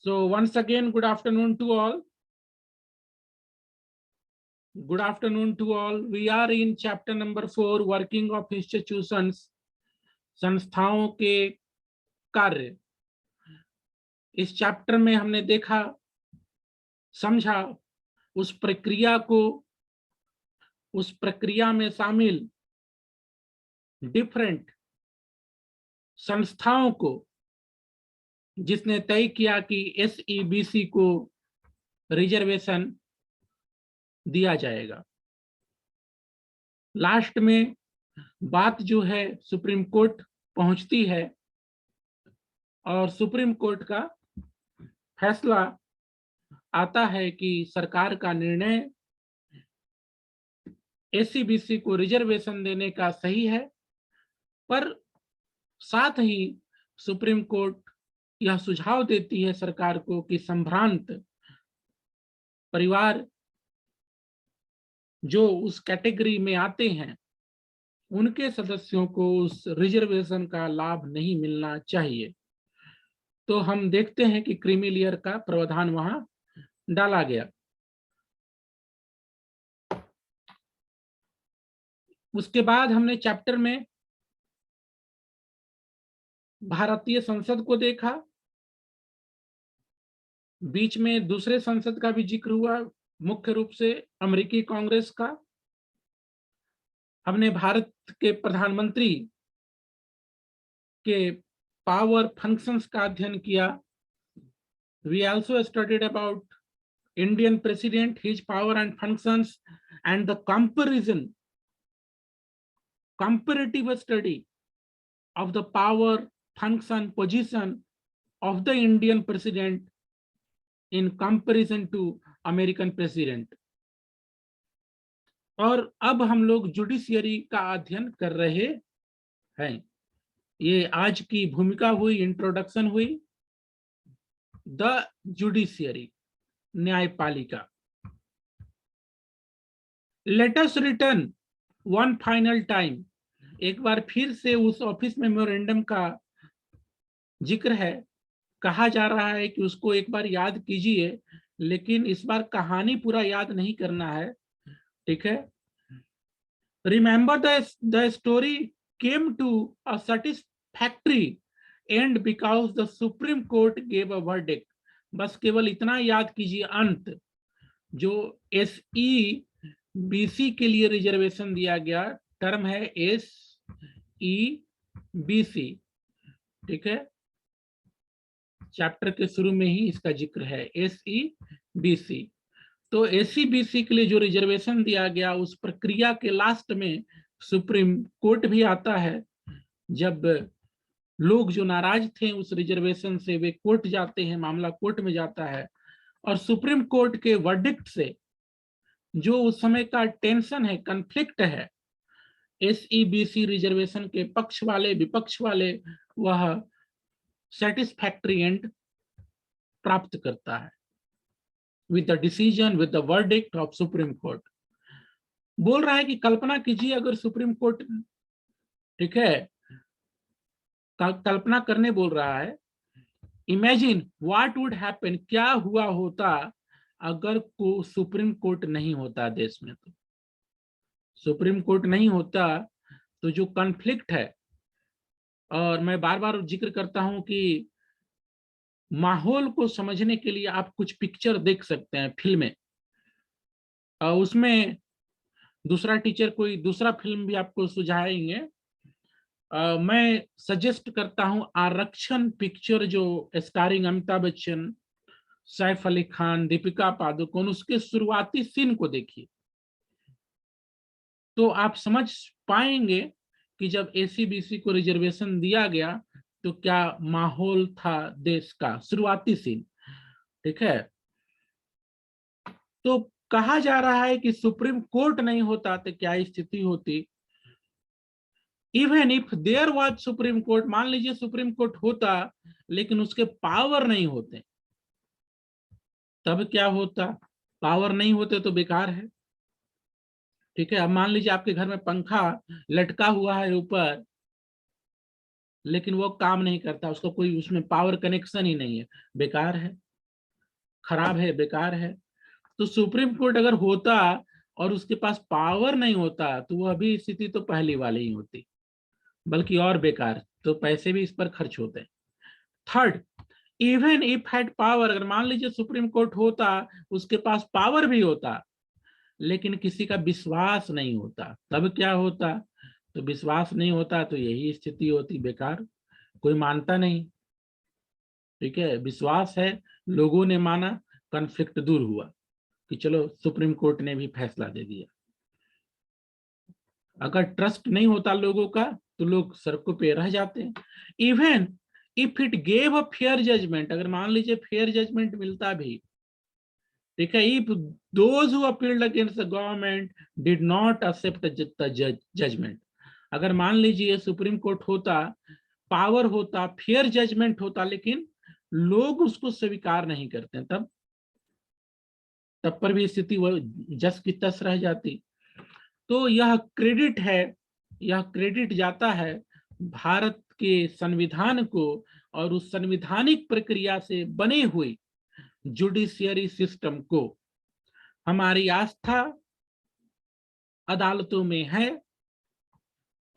So once again, good afternoon to all. Good afternoon to all. We are in chapter number 4, working of institutions, संस्थाओं के कार्य। इस chapter में हमने देखा, समझा उस प्रक्रिया में शामिल डिफरेंट संस्थाओं को, जिसने तय किया कि SEBC को रिजर्वेशन दिया जाएगा। लास्ट में बात जो है सुप्रीम कोर्ट पहुंचती है और सुप्रीम कोर्ट का फैसला आता है कि सरकार का निर्णय SEBC को रिजर्वेशन देने का सही है, पर साथ ही सुप्रीम कोर्ट यह सुझाव देती है सरकार को कि संभ्रांत परिवार जो उस कैटेगरी में आते हैं, उनके सदस्यों को उस रिजर्वेशन का लाभ नहीं मिलना चाहिए। तो हम देखते हैं कि क्रीमी लेयर का प्रावधान वहां डाला गया। उसके बाद हमने चैप्टर में भारतीय संसद को देखा, बीच में दूसरे संसद का भी जिक्र हुआ, मुख्य रूप से अमेरिकी कांग्रेस का। हमने भारत के प्रधानमंत्री के पावर फंक्शंस का अध्ययन किया। We also studied about Indian president, his power and functions, and the comparative study of the power, function, position of the Indian president in comparison to American president. और अब हम लोग जुडिशियरी का अध्ययन कर रहे हैं। ये आज की भूमिका हुई, इंट्रोडक्शन हुई। द जुडिशियरी, न्यायपालिका। Let us return one final time, एक बार फिर से उस ऑफिस मेमोरेंडम का जिक्र है। कहा जा रहा है कि उसको एक बार याद कीजिए, लेकिन इस बार कहानी पूरा याद नहीं करना है, ठीक है। Remember the story came to a satisfactory end because the supreme court gave a verdict. बस केवल इतना याद कीजिए, अंत जो SEBC के लिए रिजर्वेशन दिया गया, टर्म है SEBC, ठीक है। चैप्टर के शुरू में ही इसका जिक्र है, SEBC। तो SEBC के लिए जो रिजर्वेशन दिया गया, उस प्रक्रिया के लास्ट में सुप्रीम कोर्ट भी आता है। जब लोग जो नाराज थे उस रिजर्वेशन से, वे कोर्ट जाते हैं, मामला कोर्ट में जाता है, और सुप्रीम कोर्ट के वर्डिक्ट से जो उस समय का टेंशन है, कन्फ्लिक्ट है, SEBC रिजर्वेशन के पक्ष वाले विपक्ष वाले, वह सेटिस्फैक्टरी एंड प्राप्त करता है with the decision, with the verdict of supreme court. बोल रहा है कि कल्पना कीजिए अगर सुप्रीम कोर्ट, ठीक है, कल्पना करने बोल रहा है, इमेजिन व्हाट वुड हैपन, क्या हुआ होता अगर को सुप्रीम कोर्ट नहीं होता देश में। तो सुप्रीम कोर्ट नहीं होता तो जो कॉन्फ्लिक्ट है, और मैं बार बार जिक्र करता हूं कि माहौल को समझने के लिए आप कुछ पिक्चर देख सकते हैं, फिल्में, उसमें दूसरा टीचर कोई दूसरा फिल्म भी आपको सुझाएंगे। मैं सजेस्ट करता हूं आरक्षण पिक्चर, जो स्टारिंग अमिताभ बच्चन, सैफ अली खान, दीपिका पादुकोण, उसके शुरुआती सीन को देखिए तो आप समझ पाएंगे कि जब SEBC को रिजर्वेशन दिया गया तो क्या माहौल था देश का, शुरुआती सीन, ठीक है। तो कहा जा रहा है कि सुप्रीम कोर्ट नहीं होता तो क्या स्थिति होती। Even if there was supreme court, मान लीजिए सुप्रीम कोर्ट होता लेकिन उसके पावर नहीं होते, तब क्या होता। पावर नहीं होते तो बेकार है, ठीक है। अब मान लीजिए आपके घर में पंखा लटका हुआ है ऊपर, लेकिन वो काम नहीं करता, उसका कोई उसमें पावर कनेक्शन ही नहीं है, बेकार है। खराब है, बेकार है। तो सुप्रीम कोर्ट अगर होता और उसके पास पावर नहीं होता तो वो अभी स्थिति तो पहली वाली ही होती, बल्कि और बेकार, तो पैसे भी इस पर खर्च होते। Third, even if had power, अगर मान लीजिए सुप्रीम कोर्ट होता, उसके पास पावर भी होता, लेकिन किसी का विश्वास नहीं होता, तब क्या होता? तो विश्वास नहीं होता तो यही स्थिति होती, बेकार, कोई मानता नहीं। ठीक है, विश्वास है, लोगों ने माना, कॉन्फ्लिक्ट दूर हुआ कि चलो सुप्रीम कोर्ट ने भी फैसला दे दिया। अगर ट्रस्ट नहीं होता लोगों का तो लोग सड़कों पे रह जाते हैं। Even if it gave a fair judgement, अगर मान लीजिए फेयर जजमेंट मिलता भी, ठीक है, if those who appealed against the government did not accept the judgement, अगर मान लीजिए सुप्रीम कोर्ट होता, पावर होता, फेयर जजमेंट होता, लेकिन लोग उसको स्वीकार नहीं करते, तब पर भी स्थिति वो जस की तस रह जाती। तो यह क्रेडिट है, यह क्रेडिट जाता है भारत के संविधान को और उस संवैधानिक प्रक्रिया से बने हुए जुडिशियरी सिस्टम को। हमारी आस्था अदालतों में है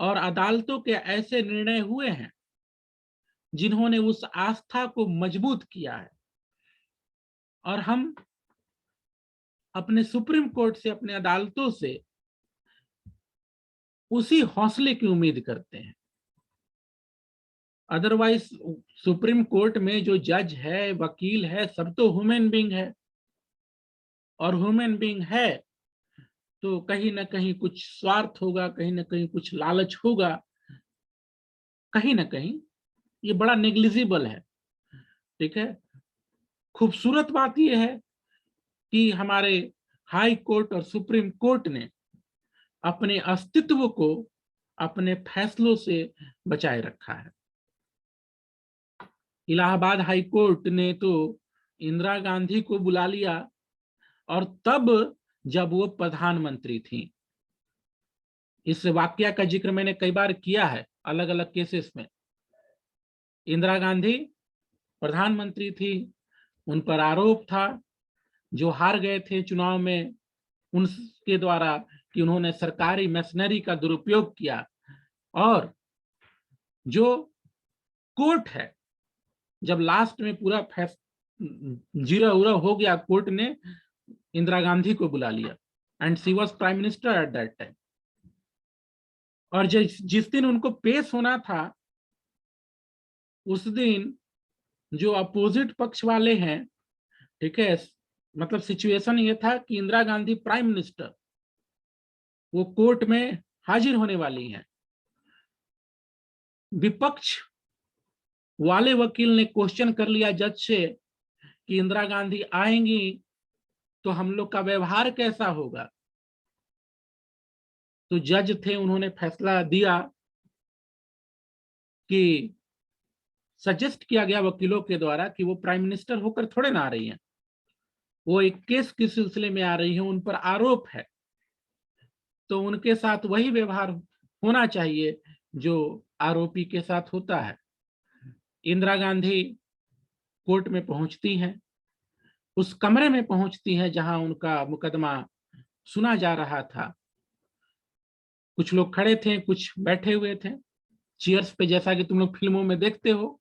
और अदालतों के ऐसे निर्णय हुए हैं जिन्होंने उस आस्था को मजबूत किया है, और हम अपने सुप्रीम कोर्ट से, अपने अदालतों से उसी हौसले की उम्मीद करते हैं। अदरवाइज सुप्रीम कोर्ट में जो जज है, वकील है, सब तो ह्यूमन बीइंग है, और ह्यूमन बीइंग है तो कहीं ना कहीं कुछ स्वार्थ होगा, कहीं ना कहीं कुछ लालच होगा, कहीं ना कहीं ये बड़ा नेग्लिजिबल है। ठीक है, खूबसूरत बात यह है कि हमारे हाई कोर्ट और सुप्रीम कोर्ट ने अपने अस्तित्व को अपने फैसलों से बचाए रखा है। इलाहाबाद हाई कोर्ट ने तो इंदिरा गांधी को बुला लिया, और तब जब वो प्रधानमंत्री थी। इस वाकया का जिक्र मैंने कई बार किया है अलग अलग केसेस में। इंदिरा गांधी प्रधानमंत्री थी, उन पर आरोप था, जो हार गए थे चुनाव में, उनके द्वारा कि उन्होंने सरकारी मशीनरी का दुरुपयोग किया, और जो कोर्ट है, जब लास्ट में पूरा जीरा उरा हो गया, कोर्ट ने इंदिरा गांधी को बुला लिया, and she was prime minister at that time. और जिस दिन उनको पेश होना था, उस दिन जो अपोजिट पक्ष वाले हैं, ठीक है, मतलब सिचुएशन ये था कि इंदिरा गांधी प्राइम मिनिस्टर, वो कोर्ट में हाजिर होने वाली हैं। विपक्ष वाले वकील ने क्वेश्चन कर लिया जज से कि इंदिरा गांधी आएंगी तो हम लोग का व्यवहार कैसा होगा। तो जज थे, उन्होंने फैसला दिया कि सजेस्ट किया गया वकीलों के द्वारा कि वो प्राइम मिनिस्टर होकर थोड़े ना आ रही हैं, वो एक केस के सिलसिले में आ रही हैं, उन पर आरोप है, तो उनके साथ वही व्यवहार होना चाहिए जो आरोपी के साथ होता है। इंदिरा गांधी कोर्ट में पहुंचती हैं, उस कमरे में पहुंचती हैं जहां उनका मुकदमा सुना जा रहा था। कुछ लोग खड़े थे, कुछ बैठे हुए थे चेयर्स पे, जैसा कि तुम लोग फिल्मों में देखते हो।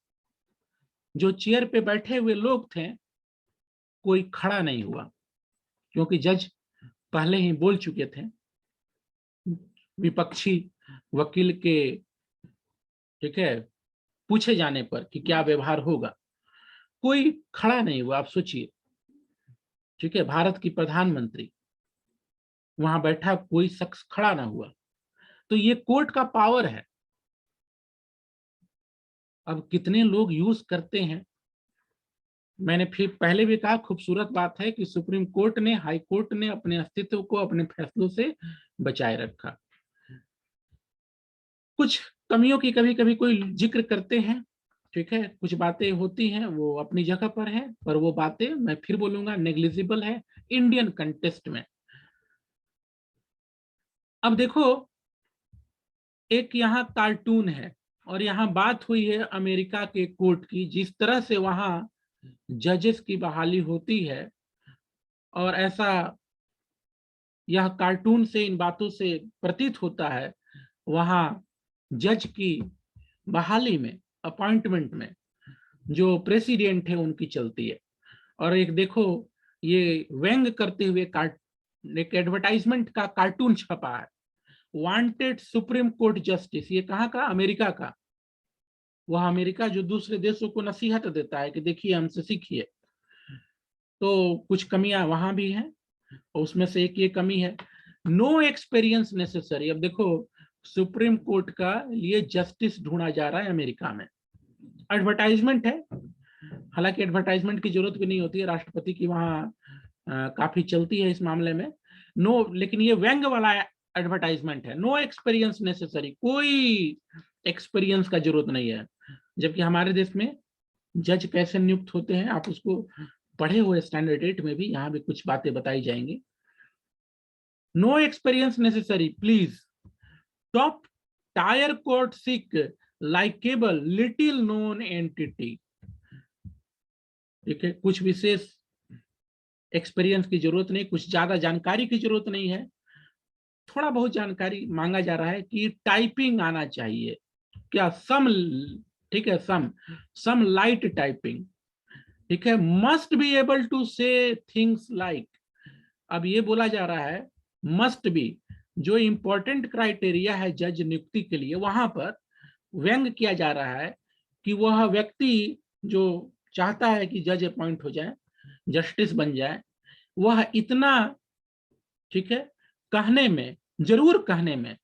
जो चेयर पे बैठे हुए लोग थे, कोई खड़ा नहीं हुआ, क्योंकि जज पहले ही बोल चुके थे विपक्षी वकील के, ठीक है, पूछे जाने पर कि क्या व्यवहार होगा। कोई खड़ा नहीं हुआ। आप सोचिए, ठीक है, भारत की प्रधानमंत्री, वहां बैठा कोई शख्स खड़ा ना हुआ। तो ये कोर्ट का पावर है। अब कितने लोग यूज करते हैं, मैंने फिर पहले भी कहा, खूबसूरत बात है कि सुप्रीम कोर्ट ने, हाई कोर्ट ने अपने अस्तित्व को अपने फैसलों से बचाए रखा। कुछ कमियों की कभी कभी कोई जिक्र करते हैं, ठीक है, कुछ बातें होती हैं वो अपनी जगह पर है, पर वो बातें मैं फिर बोलूंगा नेग्लिजिबल है इंडियन कंटेस्ट में। अब देखो, एक यहाँ कार्टून है और यहाँ बात हुई है अमेरिका के कोर्ट की, जिस तरह से वहां जजेस की बहाली होती है, और ऐसा यह कार्टून से, इन बातों से प्रतीत होता है, वहां जज की बहाली में, अपॉइंटमेंट में जो प्रेसिडेंट है उनकी चलती है। और एक देखो, ये व्यंग करते हुए एक एडवर्टाइजमेंट का कार्टून छपा है, वांटेड सुप्रीम कोर्ट जस्टिस। ये कहाँ का? अमेरिका का। वह अमेरिका जो दूसरे देशों को नसीहत देता है कि देखिए हमसे सीखिए। तो कुछ कमियां वहां भी हैं, और उसमें से एक ये कमी है, नो एक्सपीरियंस नेसेसरी। अब देखो, सुप्रीम कोर्ट का लिए जस्टिस ढूंढा जा रहा है अमेरिका में, एडवर्टाइजमेंट है। हालांकि एडवर्टाइजमेंट की जरूरत भी नहीं होती है, राष्ट्रपति की वहां काफी चलती है इस मामले में। नो, लेकिन ये व्यंग वाला एडवर्टाइजमेंट है, नो एक्सपीरियंस नेसेसरी, कोई एक्सपीरियंस का जरूरत नहीं है। जबकि हमारे देश में जज कैसे नियुक्त होते हैं आप उसको पढ़े हुए स्टैंडर्ड 8 में भी, यहाँ भी कुछ बातें बताई जाएंगी। No experience necessary, please top tier court sick likeable little known entity. ठीक है, कुछ विशेष एक्सपीरियंस की जरूरत नहीं, कुछ ज्यादा जानकारी की जरूरत नहीं है, थोड़ा बहुत जानकारी मांगा जा रहा है कि टाइपिंग आना चाहिए। क्या? सम, ठीक है, सम लाइट टाइपिंग। ठीक है, मस्ट बी एबल टू से थिंग्स लाइक। अब ये बोला जा रहा है मस्ट बी, जो इंपॉर्टेंट क्राइटेरिया है जज नियुक्ति के लिए, वहां पर व्यंग किया जा रहा है कि वह व्यक्ति जो चाहता है कि जज अपॉइंट हो जाए, जस्टिस बन जाए, वह इतना, ठीक है, कहने में, जरूर कहने में,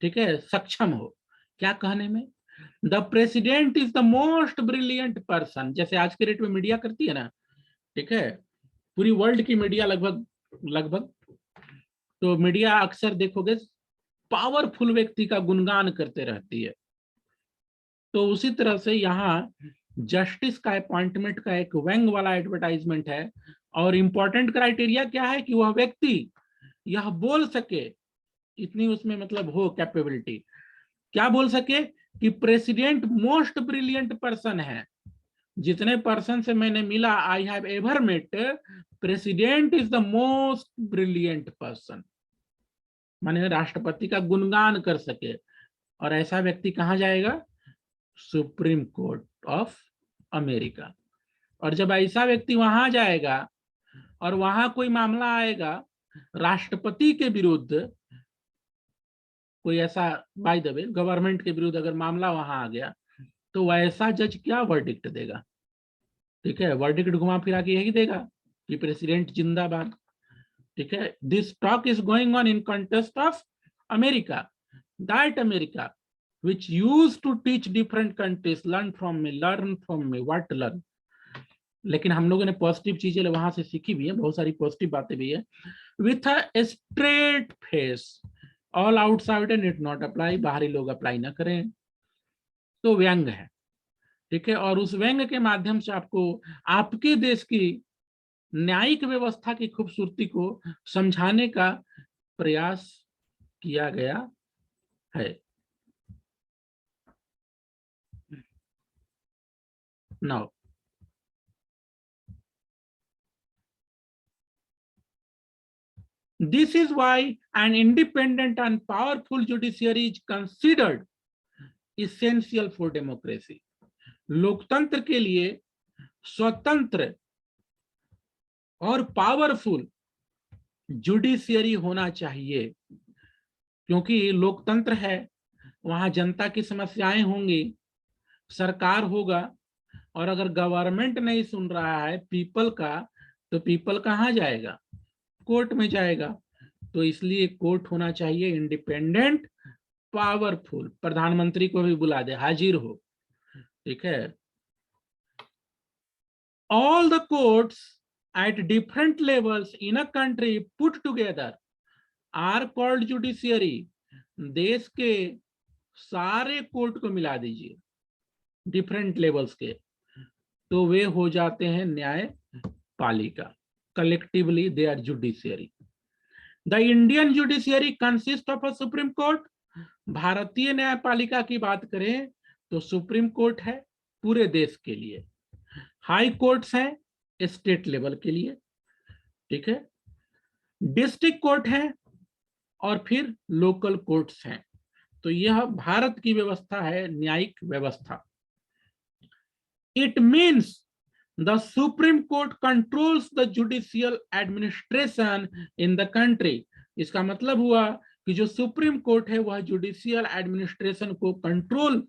ठीक है, सक्षम हो। क्या कहने में? The president is the most brilliant person, जैसे आज के डेट में मीडिया करती है ना, ठीक है, पूरी वर्ल्ड की मीडिया लगभग लगभग, तो मीडिया अक्सर देखोगे पावरफुल व्यक्ति का गुणगान करते रहती है। तो उसी तरह से यहाँ जस्टिस का अपॉइंटमेंट का एक व्यंग वाला एडवर्टाइजमेंट है, और इंपॉर्टेंट क्राइटेरिया क्या है कि वह व्यक्ति यह बोल सके, इतनी उसमें मतलब हो कैपेबिलिटी, क्या बोल सके कि प्रेसिडेंट मोस्ट ब्रिलियंट पर्सन है। जितने पर्सन से मैंने मिला, I have ever met, president is the most brilliant person, माने राष्ट्रपति का गुणगान कर सके। और ऐसा व्यक्ति कहाँ जाएगा? Supreme court of America. और जब ऐसा व्यक्ति वहां जाएगा और वहां कोई मामला आएगा राष्ट्रपति के विरुद्ध, कोई ऐसा, बाय द वे गवर्नमेंट के विरुद्ध अगर मामला वहां आ गया, तो वैसा जज क्या वर्डिक्ट देगा? ठीक है, वर्डिक्ट घुमा फिरा के यही देगा कि प्रेसिडेंट जिंदाबाद। ठीक है, this talk is going on in contest of America, that America which used to teach different countries, learn from me, what learn। लेकिन हम लोगों ने पॉजिटिव चीजें वहां से सीखी भी है, बहुत सारी पॉजिटिव बातें भी है। With a straight face, all outside it not apply, बाहरी लोग अप्लाई ना करें। तो व्यंग है, ठीक है, और उस व्यंग के माध्यम से आपको आपके देश की न्यायिक व्यवस्था की खूबसूरती को समझाने का प्रयास किया गया है। Now, this is why an independent and powerful judiciary is considered essential for democracy। लोकतंत्र के लिए स्वतंत्र और पावरफुल जुडिशियरी होना चाहिए, क्योंकि लोकतंत्र है, वहां जनता की समस्याएं होंगी, सरकार होगा, और अगर गवर्नमेंट नहीं सुन रहा है पीपल का, तो पीपल कहाँ जाएगा? कोर्ट में जाएगा। तो इसलिए कोर्ट होना चाहिए इंडिपेंडेंट, पावरफुल, प्रधानमंत्री को भी बुला दे, हाजिर हो। ठीक है, all the courts at different levels in a country put together are called judiciary। देश के सारे कोर्ट को मिला दीजिए डिफरेंट लेवल्स के, तो वे हो जाते हैं न्यायपालिका। Collectively they are judiciary. The Indian judiciary consist of a supreme court. भारतीय न्यायपालिका की बात करें तो सुप्रीम कोर्ट है पूरे देश के लिए। हाई कोर्ट्स हैं स्टेट लेवल के लिए, ठीक है, डिस्ट्रिक्ट कोर्ट है और फिर लोकल कोर्ट्स हैं। तो यह भारत की व्यवस्था है, न्यायिक व्यवस्था। It means the supreme court controls the judicial administration in the country. इसका मतलब हुआ कि जो सुप्रीम कोर्ट है वह जुडिशियल एडमिनिस्ट्रेशन को कंट्रोल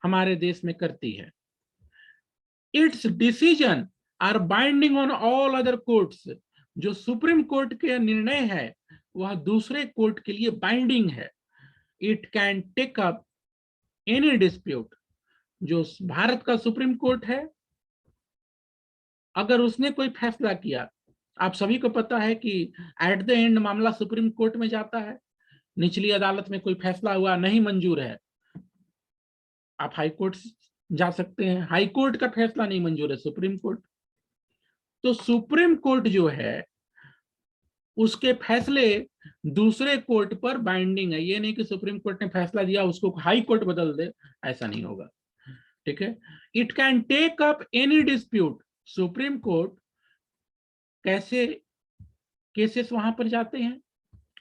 हमारे देश में करती है। Its decision are binding on all other courts. जो सुप्रीम कोर्ट के निर्णय है वह दूसरे कोर्ट के लिए बाइंडिंग है। It can take up any dispute. जो भारत का सुप्रीम कोर्ट है, अगर उसने कोई फैसला किया, आप सभी को पता है कि एट द एंड मामला सुप्रीम कोर्ट में जाता है। निचली अदालत में कोई फैसला हुआ, नहीं मंजूर है, आप हाई कोर्ट जा सकते हैं। हाई कोर्ट का फैसला नहीं मंजूर है, सुप्रीम कोर्ट। तो सुप्रीम कोर्ट जो है उसके फैसले दूसरे कोर्ट पर बाइंडिंग है। ये नहीं कि सुप्रीम कोर्ट ने फैसला दिया उसको हाई कोर्ट बदल दे, ऐसा नहीं होगा, ठीक है। It can take up any dispute. Supreme court कैसे केसेस वहां पर जाते हैं,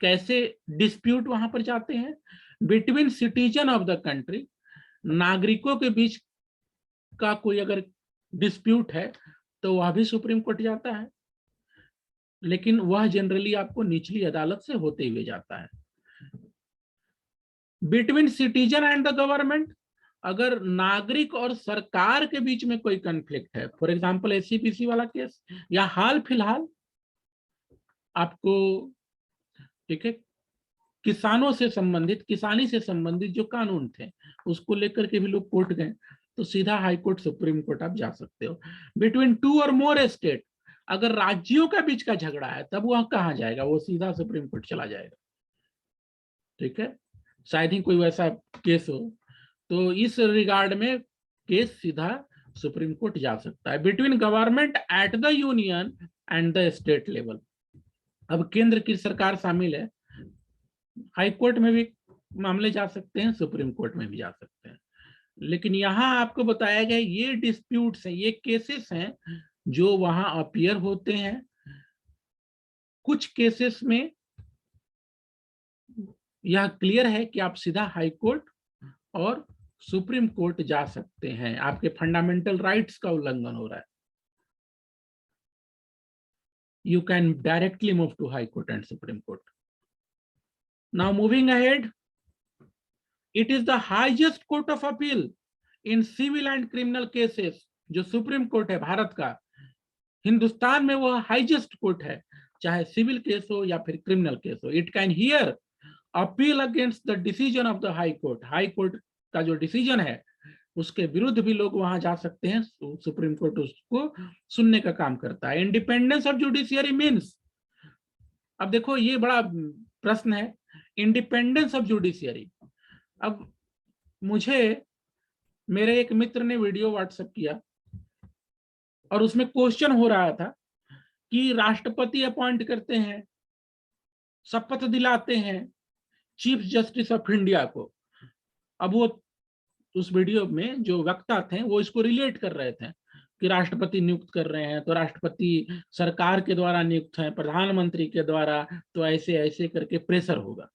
कैसे डिस्प्यूट वहां पर जाते हैं, between citizen of the country, नागरिकों के बीच का कोई अगर डिस्प्यूट है तो वह भी सुप्रीम कोर्ट जाता है, लेकिन वह जनरली आपको निचली अदालत से होते हुए जाता है। Between citizen and the government, अगर नागरिक और सरकार के बीच में कोई कॉन्फ्लिक्ट है, फॉर एग्जांपल एससीपीसी वाला केस, या हाल फिलहाल आपको, ठीक है, किसानों से संबंधित, किसानी से संबंधित जो कानून थे उसको लेकर के भी लोग कोर्ट गए, तो सीधा हाई कोर्ट सुप्रीम कोर्ट आप जा सकते हो। बिटवीन टू और मोर स्टेट, अगर राज्यों का बीच का झगड़ा है तब वह कहाँ जाएगा, वो सीधा सुप्रीम कोर्ट चला जाएगा, ठीक है। शायद ही कोई वैसा केस हो, तो इस रिगार्ड में केस सीधा सुप्रीम कोर्ट जा सकता है। Between government at the union and the state level, अब केंद्र की सरकार शामिल है, हाई कोर्ट में भी मामले जा सकते हैं, सुप्रीम कोर्ट में भी जा सकते हैं। लेकिन यहाँ आपको बताया गया ये डिस्प्यूट्स हैं, ये केसेस हैं जो वहां अपीयर होते हैं। कुछ केसेस में यह क्लियर है कि आप सीधा हाई कोर्ट और सुप्रीम कोर्ट जा सकते हैं, आपके फंडामेंटल राइट्स का उल्लंघन हो रहा है। You can directly move to High Court and Supreme Court. Now moving ahead, it is the highest court of appeal in civil and criminal cases. जो सुप्रीम कोर्ट है भारत का, हिंदुस्तान में वह हाईएस्ट कोर्ट है, चाहे सिविल केस हो या फिर क्रिमिनल केस हो। It can hear appeal against the decision of the high court. High court का जो डिसीजन है उसके विरुद्ध भी लोग वहां जा सकते हैं, सुप्रीम कोर्ट उसको सुनने का काम करता है। इंडिपेंडेंस ऑफ जुडिशियरी मीन्स, अब देखो ये बड़ा प्रश्न है, इंडिपेंडेंस ऑफ जुडिशियरी। अब मुझे मेरे एक मित्र ने वीडियो व्हाट्सएप किया और उसमें क्वेश्चन हो रहा था कि राष्ट्रपति अपॉइंट करते हैं, शपथ दिलाते हैं चीफ जस्टिस ऑफ इंडिया को। अब वो उस वीडियो में जो वक्ता थे वो इसको रिलेट कर रहे थे कि राष्ट्रपति नियुक्त कर रहे हैं तो राष्ट्रपति सरकार के द्वारा नियुक्त है, प्रधानमंत्री के द्वारा, तो ऐसे ऐसे करके प्रेशर होगा।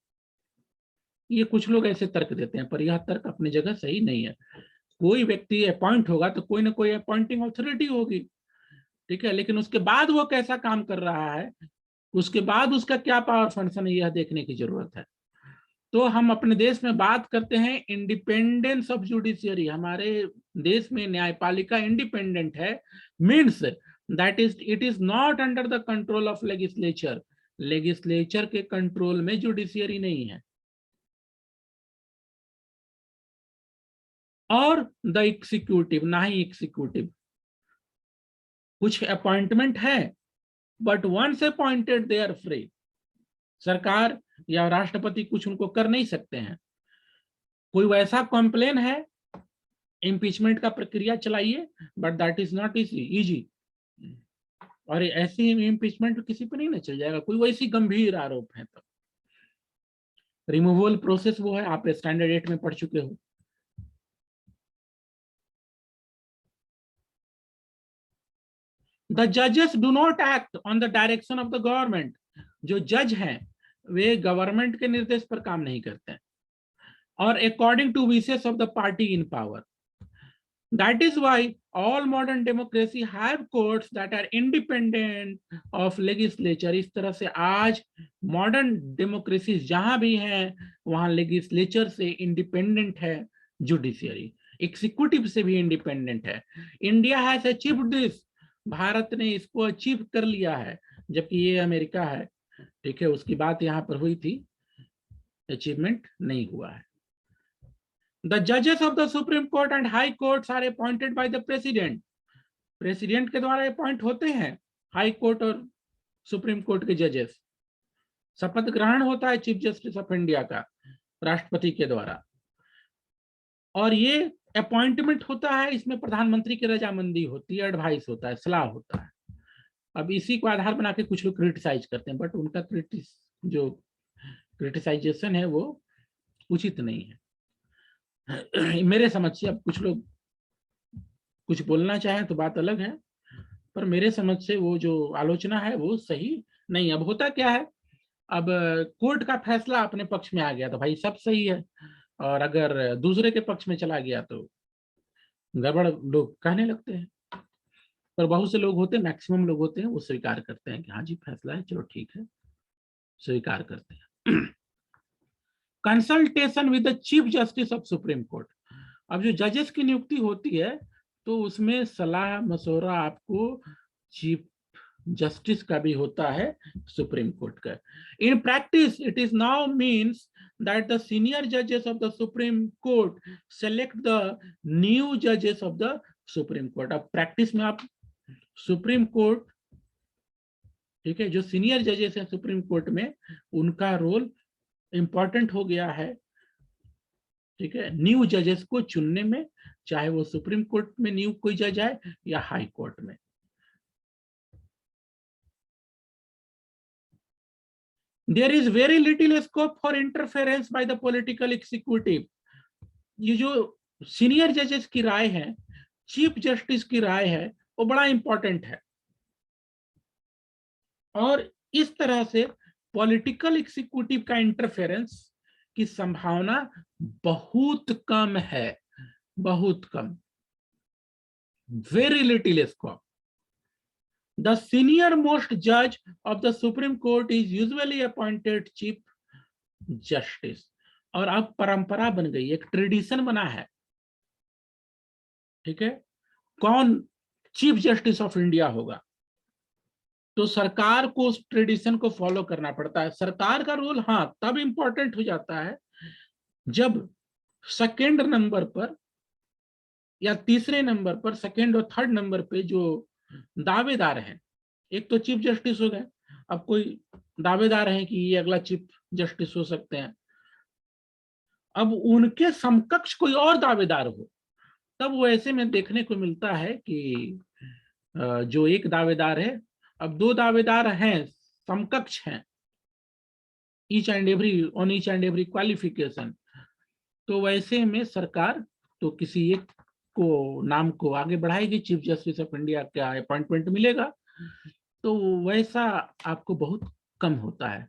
ये कुछ लोग ऐसे तर्क देते हैं, पर यह तर्क अपनी जगह सही नहीं है। कोई व्यक्ति अपॉइंट होगा तो कोई ना कोई अपॉइंटिंग अथॉरिटी होगी, ठीक है, लेकिन उसके बाद वो कैसा काम कर रहा है, उसके बाद उसका क्या पावर फंक्शन है, यह देखने की जरूरत है। तो हम अपने देश में बात करते हैं इंडिपेंडेंस ऑफ जुडिशियरी, हमारे देश में न्यायपालिका इंडिपेंडेंट है, means that is it is not under the control of legislature. Legislature के कंट्रोल में जुडिशियरी नहीं है। और द एग्जीक्यूटिव, ना ही एग्जीक्यूटिव, कुछ अपॉइंटमेंट है but once appointed they are free. सरकार या राष्ट्रपति कुछ उनको कर नहीं सकते हैं। कोई वैसा कॉम्प्लेन है, इम्पीचमेंट का प्रक्रिया चलाइए, but that is not easy. और ऐसी इम्पीचमेंट किसी पे नहीं ना चल जाएगा, कोई वैसी गंभीर आरोप है तो रिमूवल प्रोसेस वो है, आप स्टैंडर्ड 8 में पढ़ चुके हो। द जजेस do not act on the direction of the government, जो जज हैं वे गवर्नमेंट के निर्देश पर काम नहीं करते हैं, और according to wishes of the party in power. That is why all modern democracy have courts that are independent of legislature. इस तरह से आज मॉडर्न डेमोक्रेसी जहां भी है वहां लेजिस्लेचर से इंडिपेंडेंट है जुडिशियरी, एग्जीक्यूटिव से भी इंडिपेंडेंट है. India has achieved this, Bharat ने इसको अचीव कर लिया है, जबकि ये अमेरिका है, ठीक है, उसकी बात यहाँ पर हुई थी, अचीवमेंट नहीं हुआ है. The judges of the Supreme Court and High Courts are appointed by the President. President के द्वारा अपॉइंट होते हैं हाई कोर्ट और सुप्रीम कोर्ट के जजेस. शपथ ग्रहण होता है चीफ जस्टिस ऑफ इंडिया का राष्ट्रपति के द्वारा, और ये अपॉइंटमेंट होता है, इसमें प्रधानमंत्री की रजामंदी होती है, एडवाइस होता है, सलाह होता है. अब इसी को आधार बना के कुछ लोग क्रिटिसाइज करते हैं, बट उनका क्रिटिसाइजेशन है वो उचित नहीं है मेरे समझ से. अब कुछ लोग कुछ बोलना चाहें तो बात अलग है, पर मेरे समझ से वो जो आलोचना है वो सही नहीं. अब होता क्या है, अब कोर्ट का फैसला अपने पक्ष में आ गया तो भाई सब सही है, और अगर दूसरे के पक्ष में चला गया तो गड़बड़ लोग कहने लगते हैं. पर बहुत से लोग होते हैं, मैक्सिमम लोग होते हैं, वो स्वीकार करते हैं कि हाँ जी फैसला है, चलो ठीक है, स्वीकार करते हैं. Consultation with the chief justice of supreme court. अब जो जजेस की नियुक्ति होती है तो उसमें सलाह मशवरा आपको चीफ जस्टिस का भी होता है, सुप्रीम कोर्ट का. In practice it is now means that the senior जजेस of the supreme court select the new जजेस ऑफ द सुप्रीम कोर्ट. अब प्रैक्टिस में आप सुप्रीम कोर्ट, ठीक है, जो सीनियर जजेस हैं सुप्रीम कोर्ट में, उनका रोल इंपॉर्टेंट हो गया है, ठीक है, न्यू जजेस को चुनने में, चाहे वो सुप्रीम कोर्ट में न्यू कोई जज है या हाई कोर्ट में. There is very little scope for interference by the political executive. ये जो सीनियर जजेस की राय है, चीफ जस्टिस की राय है, वो बड़ा इंपॉर्टेंट है, और इस तरह से पॉलिटिकल एग्जीक्यूटिव का इंटरफेरेंस की संभावना बहुत कम है, बहुत कम, very little scope. The senior most जज of the supreme court is usually appointed chief justice. और अब परंपरा बन गई, एक ट्रेडिशन बना है, ठीक है, कौन चीफ जस्टिस ऑफ इंडिया होगा, तो सरकार को उस ट्रेडिशन को फॉलो करना पड़ता है. सरकार का रोल हाँ तब इंपॉर्टेंट हो जाता है जब सेकेंड नंबर पर या तीसरे नंबर पर, सेकेंड और थर्ड नंबर पे जो दावेदार हैं, एक तो चीफ जस्टिस हो गए, अब कोई दावेदार है कि ये अगला चीफ जस्टिस हो सकते हैं, अब उनके समकक्ष कोई और दावेदार हो, तब वो ऐसे में देखने को मिलता है कि जो एक दावेदार है, अब दो दावेदार हैं, समकक्ष हैं, ईच एंड एवरी क्वालिफिकेशन, तो वैसे में सरकार तो किसी एक को नाम को आगे बढ़ाएगी, चीफ जस्टिस ऑफ इंडिया का अपॉइंटमेंट मिलेगा, तो वैसा आपको बहुत कम होता है.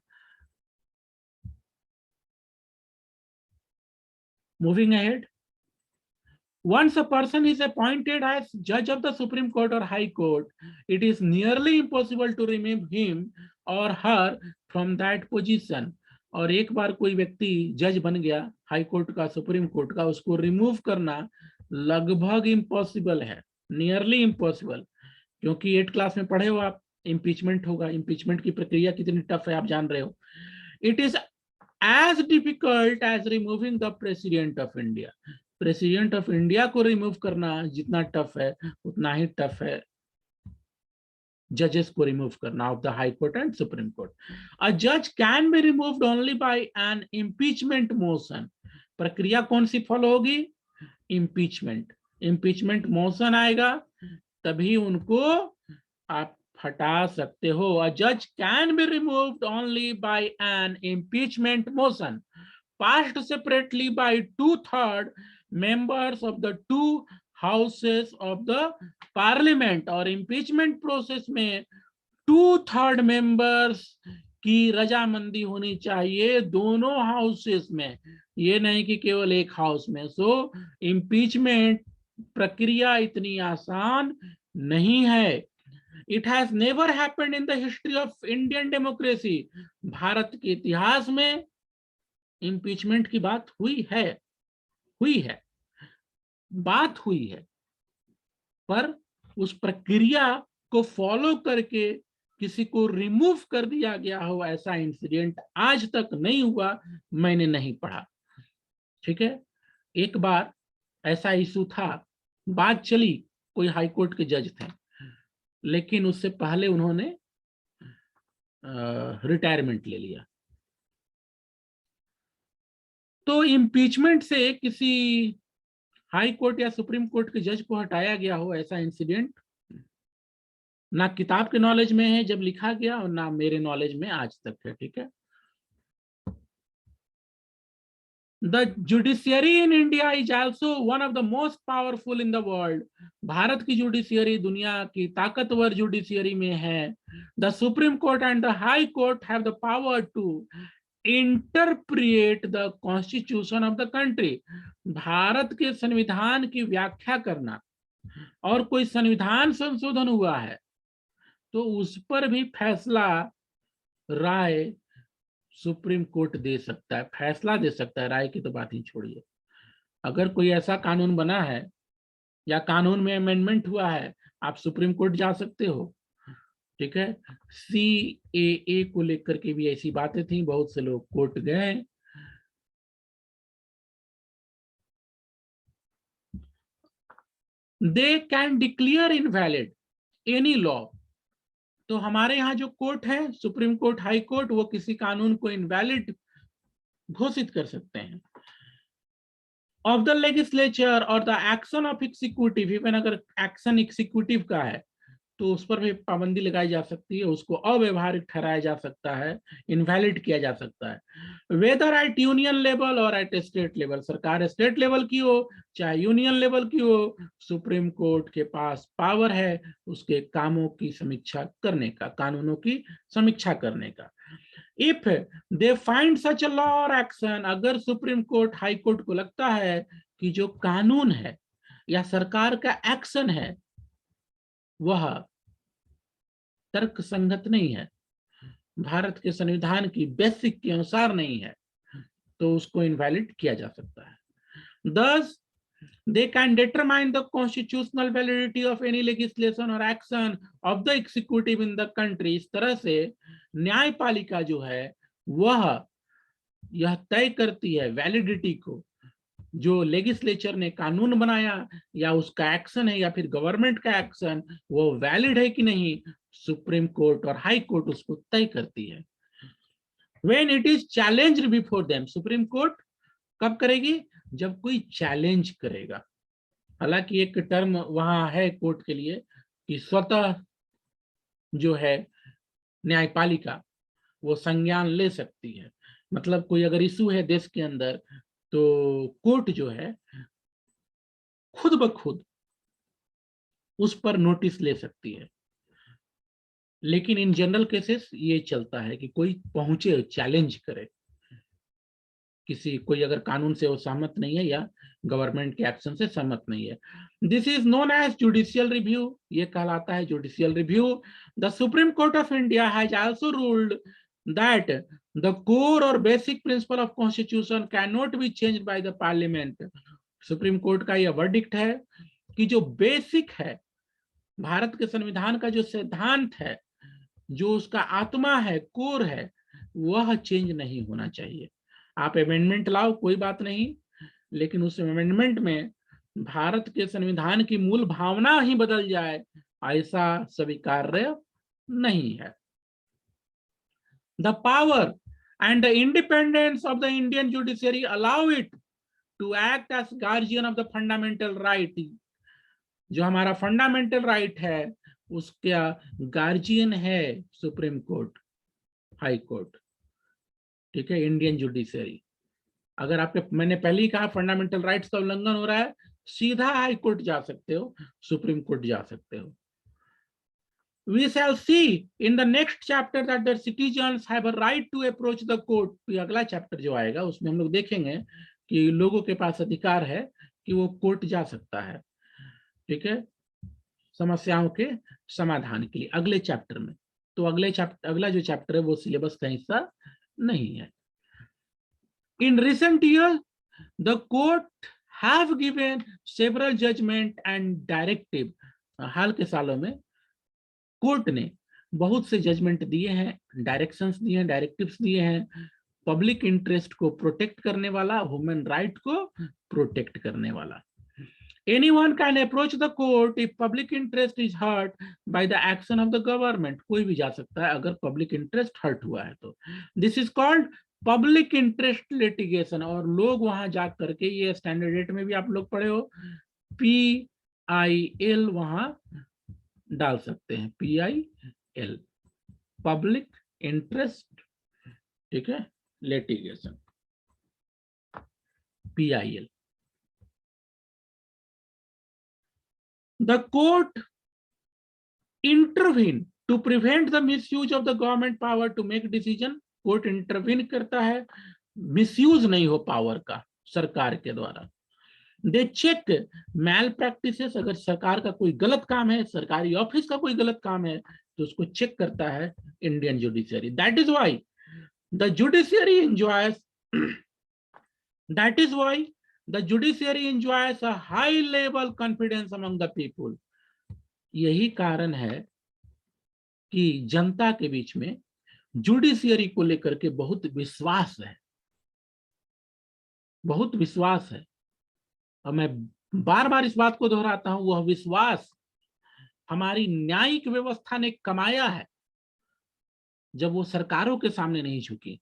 Moving ahead, once a person is appointed as judge of the Supreme Court or High Court, it is nearly impossible to remove him or her from that position. और एक बार कोई व्यक्ति जज बन गया हाई कोर्ट का, सुप्रीम कोर्ट का, उसको रिमूव करना लगभग इम्पॉसिबल है, नियरली इम्पॉसिबल. क्योंकि 8th क्लास में पढ़े हो आप, इम्पीचमेंट होगा. इम्पीचमेंट की प्रक्रिया कितनी टफ है आप जान रहे हो. It is as difficult as removing the president of India. President of India को रिमूव करना जितना टफ है, उतना ही टफ है जजेस को रिमूव करना of the high court and supreme court. A जज can be removed only by an impeachment motion. प्रक्रिया कौन सी फॉलो होगी? इम्पीचमेंट. इम्पीचमेंट मोशन आएगा तभी उनको आप हटा सकते हो. अ जज can be removed only by an impeachment motion passed separately by 2/3 members of the two houses of the parliament और इम्पीचमेंट प्रोसेस में 2/3 मेंबर्स की रजामंदी होनी चाहिए दोनों हाउसेस में, ये नहीं कि केवल एक हाउस में। सो इम्पीचमेंट प्रक्रिया इतनी आसान नहीं है। It has never happened in the history of Indian democracy. Bharat के इतिहास में इम्पीचमेंट की बात हुई है, बात हुई है, पर उस प्रक्रिया को फॉलो करके किसी को रिमूव कर दिया गया हो ऐसा इंसिडेंट आज तक नहीं हुआ, मैंने नहीं पढ़ा। ठीक है, एक बार ऐसा इशू था, बात चली, कोई हाई कोर्ट के जज थे, लेकिन उससे पहले उन्होंने रिटायरमेंट ले लिया। तो इम्पीचमेंट से किसी हाई कोर्ट या सुप्रीम कोर्ट के जज को हटाया गया हो ऐसा इंसिडेंट ना किताब के नॉलेज में है जब लिखा गया, और ना मेरे नॉलेज में आज तक है। ठीक है, the judiciary in India is also one of the most powerful in the world. Bharat की जुडिशियरी दुनिया की ताकतवर जुडिशियरी में है। The supreme court and the high court have the power to interpret the constitution of the country. Bharat के संविधान की व्याख्या करना, और कोई संविधान संशोधन हुआ है तो उस पर भी फैसला, राय सुप्रीम कोर्ट दे सकता है, फैसला दे सकता है, राय की तो बात ही छोड़िए। अगर कोई ऐसा कानून बना है या कानून में अमेंडमेंट हुआ है, आप सुप्रीम कोर्ट जा सकते हो। ठीक है, CAA को लेकर के भी ऐसी बातें थी, बहुत से लोग कोर्ट गए। They can declare invalid any law. तो हमारे यहाँ जो कोर्ट है, सुप्रीम कोर्ट, हाई कोर्ट, वो किसी कानून को इनवैलिड घोषित कर सकते हैं। ऑफ द लेजिस्लेचर और the action of executive, even अगर एक्शन एग्जीक्यूटिव का है तो उस पर भी पाबंदी लगाई जा सकती है, उसको अव्यवहारिक ठहराया जा सकता है, इनवैलिड किया जा सकता है। वेदर एट यूनियन लेवल और एट स्टेट लेवल, सरकार स्टेट लेवल की हो चाहे यूनियन लेवल की हो, सुप्रीम कोर्ट के पास पावर है उसके कामों की समीक्षा करने का, कानूनों की समीक्षा करने का। If they find such a law और एक्शन, अगर सुप्रीम कोर्ट, हाई कोर्ट को लगता है कि जो कानून है या सरकार का एक्शन है वह तर्क संगत नहीं है, भारत के संविधान की बेसिक के अनुसार नहीं है, तो उसको इनवैलिड किया जा सकता है। Thus, they can determine the constitutional validity of any legislation or action of the executive in the country। इस तरह से न्यायपालिका जो है वह यह तय करती है वैलिडिटी को, जो लेजिस्लेचर ने कानून बनाया या उसका एक्शन है या फिर गवर्नमेंट का एक्शन, वो वैलिड है कि नहीं, सुप्रीम कोर्ट और हाई कोर्ट उसको तय करती है। When it is challenged before them, supreme court कब करेगी, जब कोई चैलेंज करेगा। हालांकि एक टर्म वहां है कोर्ट के लिए कि स्वतः जो है न्यायपालिका वो संज्ञान ले सकती है, मतलब कोई अगर इशू है देश के अंदर तो कोर्ट जो है खुद ब खुद उस पर नोटिस ले सकती है। लेकिन इन जनरल केसेस ये चलता है कि कोई पहुंचे, चैलेंज करे, किसी कोई अगर कानून से वो सहमत नहीं है या गवर्नमेंट के एक्शन से सहमत नहीं है। This is known as judicial review, ये कहलाता है judicial review. The supreme court of India has also ruled that the core और basic principle of constitution cannot be changed by the parliament. Supreme court का यह verdict है कि जो basic है, भारत के संविधान का जो सिद्धांत है, जो उसका आत्मा है, कोर है, वह चेंज नहीं होना चाहिए। आप अमेंडमेंट लाओ कोई बात नहीं, लेकिन उस अमेंडमेंट में भारत के संविधान की मूल भावना ही बदल जाए, ऐसा स्वीकार्य नहीं है। The power and the independence of the Indian judiciary allow it to act as guardian of the fundamental right. जो हमारा फंडामेंटल राइट है उसका गार्जियन है सुप्रीम कोर्ट, हाई कोर्ट। ठीक है, इंडियन जुडिशियरी। अगर आपके, मैंने पहले ही कहा फंडामेंटल राइट्स का उल्लंघन हो रहा है, सीधा हाई कोर्ट जा सकते हो, सुप्रीम कोर्ट जा सकते हो। We shall see in the next chapter that the citizens have a right to approach the court। अगला चैप्टर जो आएगा उसमें हम लोग देखेंगे कि लोगों के पास अधिकार है कि वो कोर्ट जा सकता है, ठीक है, समस्याओं के समाधान के लिए, अगले चैप्टर में। तो अगला जो चैप्टर है वो सिलेबस का हिस्सा नहीं है। In recent years, the court have given several judgment and directive। हाल के सालों में कोर्ट ने बहुत से जजमेंट दिए हैं, डायरेक्शंस दिए हैं, डायरेक्टिव्स दिए हैं, पब्लिक इंटरेस्ट को प्रोटेक्ट करने वाला, ह्यूमन राइट को प्रोटेक्ट करने वाला। Anyone can approach the court if public interest is hurt by the action of the government। कोई भी जा सकता है अगर पब्लिक इंटरेस्ट हर्ट हुआ है तो। This is called public interest litigation. और लोग वहां जा करके, ये स्टैंडर्ड रेट में भी आप लोग पढ़े हो, PIL वहां डाल सकते हैं, PIL, पब्लिक इंटरेस्ट, ठीक है, litigation, PIL। The court intervene to prevent the misuse of the government power to make decision। Court intervene करता है, मिसयूज नहीं हो पावर का सरकार के द्वारा। दे चेक मैल प्रैक्टिसेस। अगर सरकार का कोई गलत काम है, सरकारी ऑफिस का कोई गलत काम है, तो उसको चेक करता है Indian judiciary. That is why the judiciary enjoys that is why the judiciary enjoys a high level confidence among the people. यही कारण है कि जनता के बीच में जुडिशियरी को लेकर के बहुत विश्वास है, बहुत विश्वास है। और मैं बार बार इस बात को दोहराता हूं, वह विश्वास हमारी न्यायिक व्यवस्था ने कमाया है जब वो सरकारों के सामने नहीं झुकी।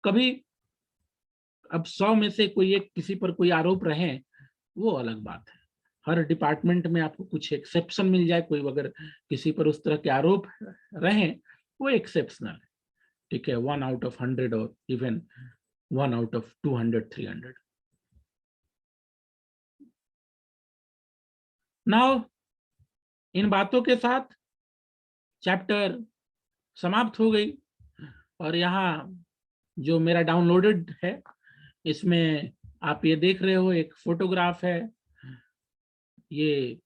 कभी अब 100 में से कोई एक किसी पर कोई आरोप रहे, वो अलग बात है। हर डिपार्टमेंट में आपको कुछ एक्सेप्शन मिल जाए, कोई अगर किसी पर उस तरह के आरोप रहे, वो एक्सेप्शनल है, ठीक है, 1 out of 100 और even 1 out of 200 300। Now in बातों के साथ चैप्टर समाप्त हो गई। और यहाँ जो मेरा डाउनलोडेड है, इसमें आप ये देख रहे हो, एक फोटोग्राफ है, ये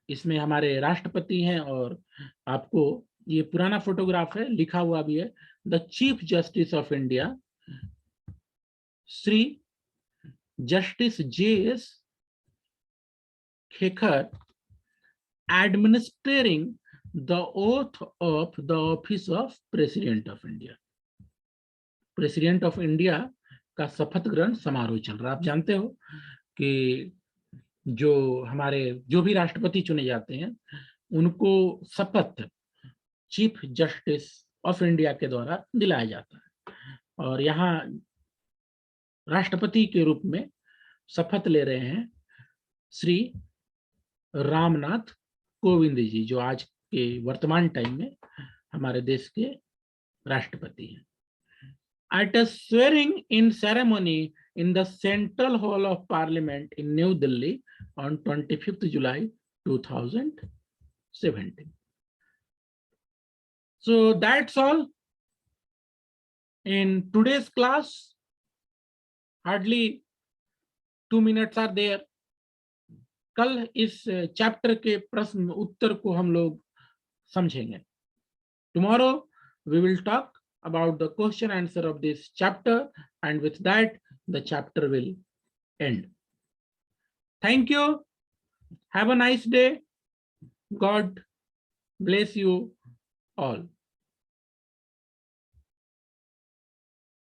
इसमें हमारे राष्ट्रपति हैं, और आपको ये पुराना फोटोग्राफ है, लिखा हुआ भी है, the chief justice of India Shri justice JS Khehar administering the oath of the office of president of India. President of India का शपथ ग्रहण समारोह चल रहा है। आप जानते हो कि जो भी राष्ट्रपति चुने जाते हैं, उनको शपथ चीफ जस्टिस ऑफ इंडिया के द्वारा दिलाया जाता है। और यहाँ राष्ट्रपति के रूप में शपथ ले रहे हैं श्री रामनाथ कोविंद जी, जो आज के वर्तमान टाइम में हमारे देश के राष्ट्रपति हैं। At a swearing in ceremony in the Central Hall of Parliament in New Delhi on 25th July 2017. So that's all in today's class. Hardly 2 minutes are there. कल इस चैप्टर के प्रश्न उत्तर को हम लोग समझेंगे। Tomorrow we will talk about the question answer of this chapter, and with that the chapter will end. Thank you. Have a nice day. God bless you all.